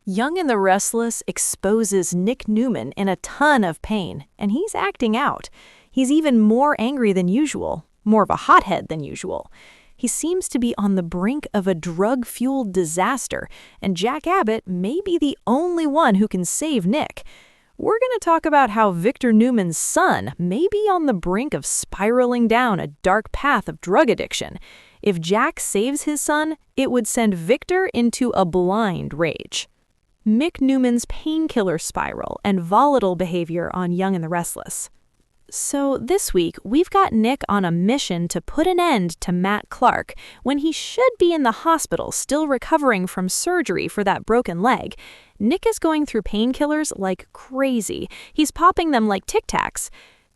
Young and the Restless exposes Nick Newman in a ton of pain, and he's acting out. He's even more angry than usual, more of a hothead than usual. He seems to be on the brink of a drug-fueled disaster, and Jack Abbott may be the only one who can save Nick. We're going to talk about how Victor Newman's son may be on the brink of spiraling down a dark path of drug addiction. If Jack saves his son, it would send Victor into a blind rage. Nick Newman's painkiller spiral and volatile behavior on Young and the Restless. So this week, we've got Nick on a mission to put an end to Matt Clark when he should be in the hospital still recovering from surgery for that broken leg. Nick is going through painkillers like crazy. He's popping them like Tic Tacs.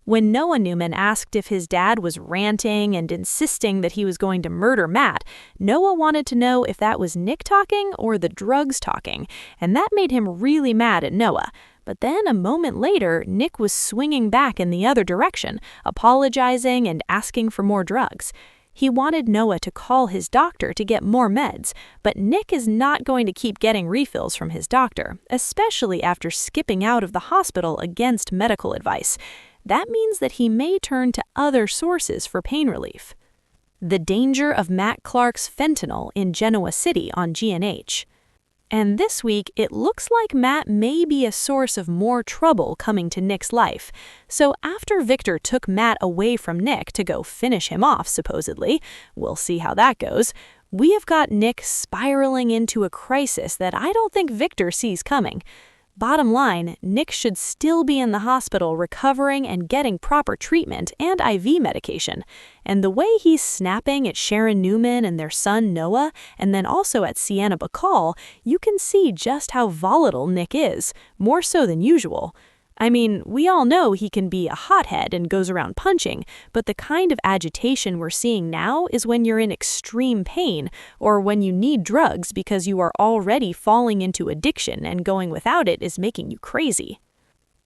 When Noah Newman asked if his dad was ranting and insisting that he was going to murder Matt, Noah wanted to know if that was Nick talking or the drugs talking, and that made him really mad at Noah. But then a moment later, Nick was swinging back in the other direction, apologizing and asking for more drugs. He wanted Noah to call his doctor to get more meds, but Nick is not going to keep getting refills from his doctor, especially after skipping out of the hospital against medical advice. That means that he may turn to other sources for pain relief. The danger of Matt Clark's fentanyl in Genoa City on G&H. And this week, it looks like Matt may be a source of more trouble coming to Nick's life. So after Victor took Matt away from Nick to go finish him off, supposedly, we'll see how that goes, we have got Nick spiraling into a crisis that I don't think Victor sees coming. Bottom line, Nick should still be in the hospital recovering and getting proper treatment and IV medication. And the way he's snapping at Sharon Newman and their son Noah, and then also at Sienna Bacall, you can see just how volatile Nick is, more so than usual. I mean, we all know he can be a hothead and goes around punching, but the kind of agitation we're seeing now is when you're in extreme pain or when you need drugs because you are already falling into addiction and going without it is making you crazy.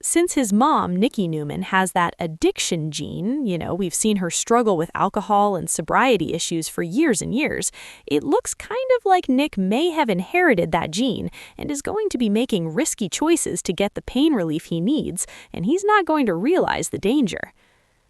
Since his mom, Nikki Newman, has that addiction gene, we've seen her struggle with alcohol and sobriety issues for years and years, it looks kind of like Nick may have inherited that gene and is going to be making risky choices to get the pain relief he needs, and he's not going to realize the danger.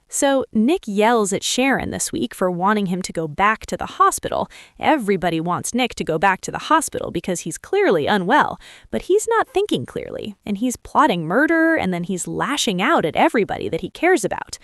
So Nick yells at Sharon this week for wanting him to go back to the hospital. Everybody wants Nick to go back to the hospital because he's clearly unwell, but he's not thinking clearly, and he's plotting murder, and then he's lashing out at everybody that he cares about.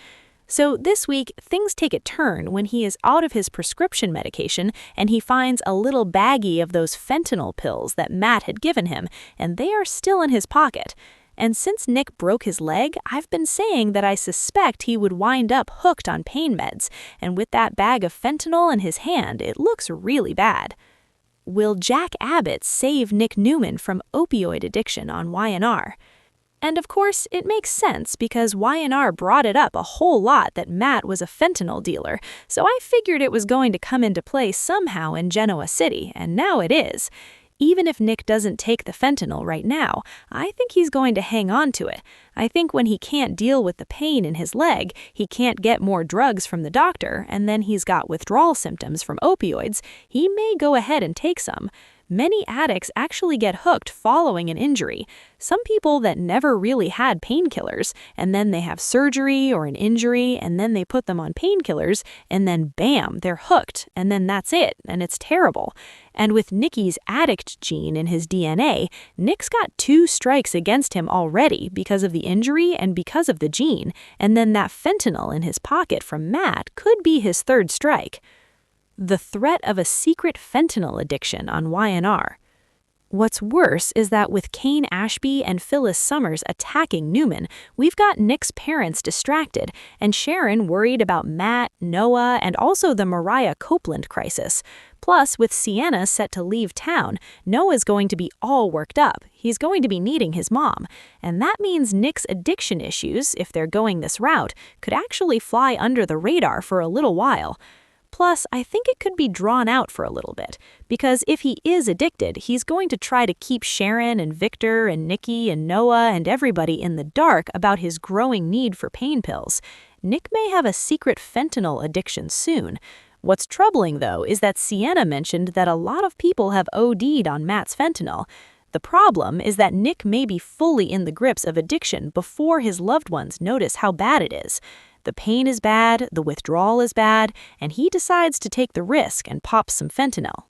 So this week, things take a turn when he is out of his prescription medication and he finds a little baggie of those fentanyl pills that Matt had given him, and they are still in his pocket. And since Nick broke his leg, I've been saying that I suspect he would wind up hooked on pain meds, and with that bag of fentanyl in his hand, it looks really bad. Will Jack Abbott save Nick Newman from opioid addiction on Y&R? And of course, it makes sense because Y&R brought it up a whole lot that Matt was a fentanyl dealer, so I figured it was going to come into play somehow in Genoa City, and now it is. Even if Nick doesn't take the fentanyl right now, I think he's going to hang on to it. I think when he can't deal with the pain in his leg, he can't get more drugs from the doctor, and then he's got withdrawal symptoms from opioids, he may go ahead and take some. Many addicts actually get hooked following an injury. Some people that never really had painkillers, and then they have surgery or an injury, and then they put them on painkillers, and then bam, they're hooked, and then that's it, and it's terrible. And with Nicky's addict gene in his DNA, Nick's got 2 strikes against him already because of the injury and because of the gene, and then that fentanyl in his pocket from Matt could be his 3rd strike. The threat of a secret fentanyl addiction on Y&R. What's worse is that with Kane Ashby and Phyllis Summers attacking Newman, we've got Nick's parents distracted, and Sharon worried about Matt, Noah, and also the Mariah Copeland crisis. Plus, with Sienna set to leave town, Noah's going to be all worked up. He's going to be needing his mom. And that means Nick's addiction issues, if they're going this route, could actually fly under the radar for a little while. Plus, I think it could be drawn out for a little bit, because if he is addicted, he's going to try to keep Sharon and Victor and Nikki and Noah and everybody in the dark about his growing need for pain pills. Nick may have a secret fentanyl addiction soon. What's troubling, though, is that Sienna mentioned that a lot of people have OD'd on Matt's fentanyl. The problem is that Nick may be fully in the grips of addiction before his loved ones notice how bad it is. The pain is bad, the withdrawal is bad, and he decides to take the risk and pop some fentanyl.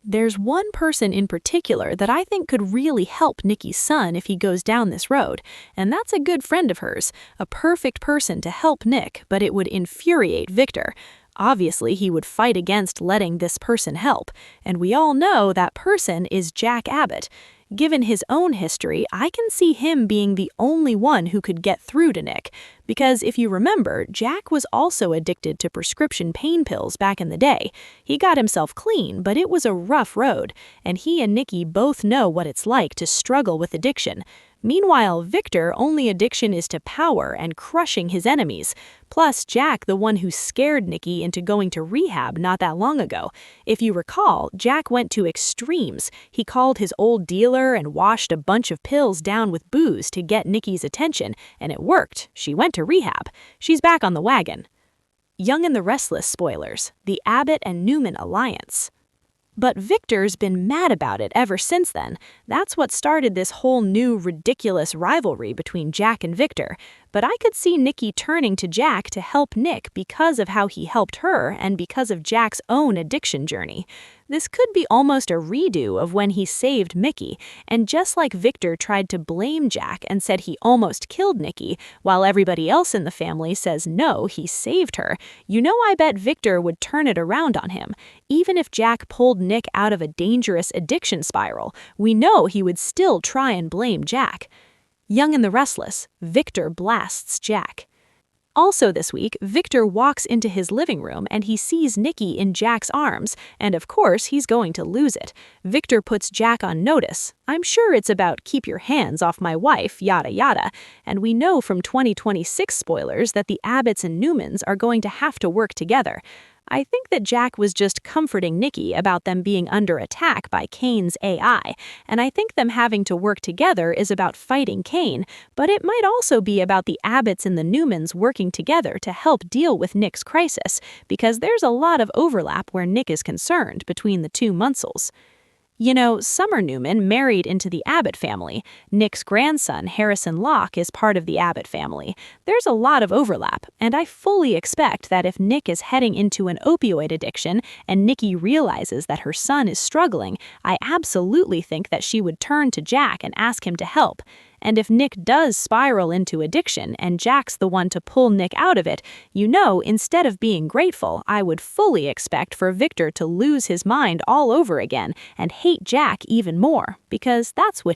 There's one person in particular that I think could really help Nikki's son if he goes down this road, and that's a good friend of hers, a perfect person to help Nick, but it would infuriate Victor. Obviously, he would fight against letting this person help, and we all know that person is Jack Abbott. Given his own history, I can see him being the only one who could get through to Nick. Because if you remember, Jack was also addicted to prescription pain pills back in the day. He got himself clean, but it was a rough road, and he and Nikki both know what it's like to struggle with addiction. Meanwhile, Victor, only addiction is to power and crushing his enemies. Plus, Jack, the one who scared Nikki into going to rehab not that long ago. If you recall, Jack went to extremes. He called his old dealer and washed a bunch of pills down with booze to get Nikki's attention, and it worked. She went to rehab. She's back on the wagon. Young and the Restless spoilers, the Abbott and Newman alliance. But Victor's been mad about it ever since then. That's what started this whole new ridiculous rivalry between Jack and Victor. But I could see Nikki turning to Jack to help Nick because of how he helped her and because of Jack's own addiction journey. This could be almost a redo of when he saved Mickey, and just like Victor tried to blame Jack and said he almost killed Nikki, while everybody else in the family says no, he saved her, I bet Victor would turn it around on him. Even if Jack pulled Nick out of a dangerous addiction spiral, we know he would still try and blame Jack. Young and the Restless, Victor blasts Jack. Also this week, Victor walks into his living room and he sees Nikki in Jack's arms, and of course he's going to lose it. Victor puts Jack on notice. I'm sure it's about keep your hands off my wife, yada yada, and we know from 2026 spoilers that the Abbotts and Newmans are going to have to work together. I think that Jack was just comforting Nikki about them being under attack by Kane's AI, and I think them having to work together is about fighting Kane, but it might also be about the Abbotts and the Newmans working together to help deal with Nick's crisis, because there's a lot of overlap where Nick is concerned between the two Munsels. Summer Newman married into the Abbott family. Nick's grandson, Harrison Locke, is part of the Abbott family. There's a lot of overlap, and I fully expect that if Nick is heading into an opioid addiction and Nikki realizes that her son is struggling, I absolutely think that she would turn to Jack and ask him to help. And if Nick does spiral into addiction and Jack's the one to pull Nick out of it, instead of being grateful, I would fully expect for Victor to lose his mind all over again and hate Jack even more, because that's what